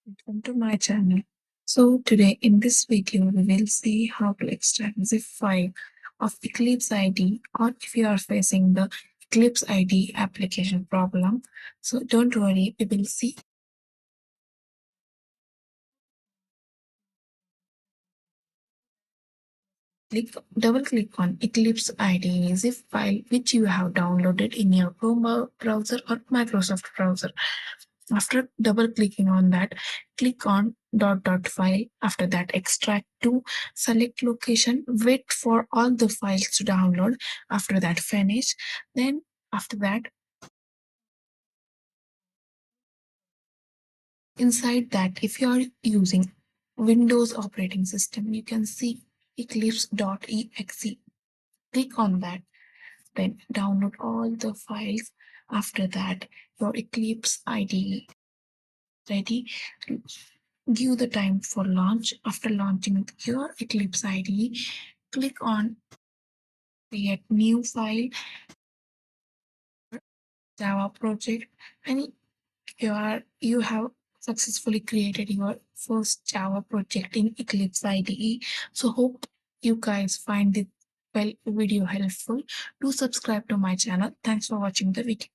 Welcome to my channel. So today in this video we will see how to extract zip file of Eclipse IDE, or if you are facing the Eclipse IDE application problem. So don't worry, we will see. Double click on Eclipse IDE zip file which you have downloaded in your Chrome browser or Microsoft browser. After double clicking on that, click on dot file. After that, extract to, select location, wait for all the files to download. After that, finish. Then after that, inside that, if you are using Windows operating system, you can see eclipse.exe. Click on that, then download all the files. After that, your Eclipse IDE ready. Give the time for launch. After launching your Eclipse IDE, click on create new file, Java project, and you have successfully created your first Java project in Eclipse IDE. So hope you guys find this video helpful. Do subscribe to my channel. Thanks for watching the video.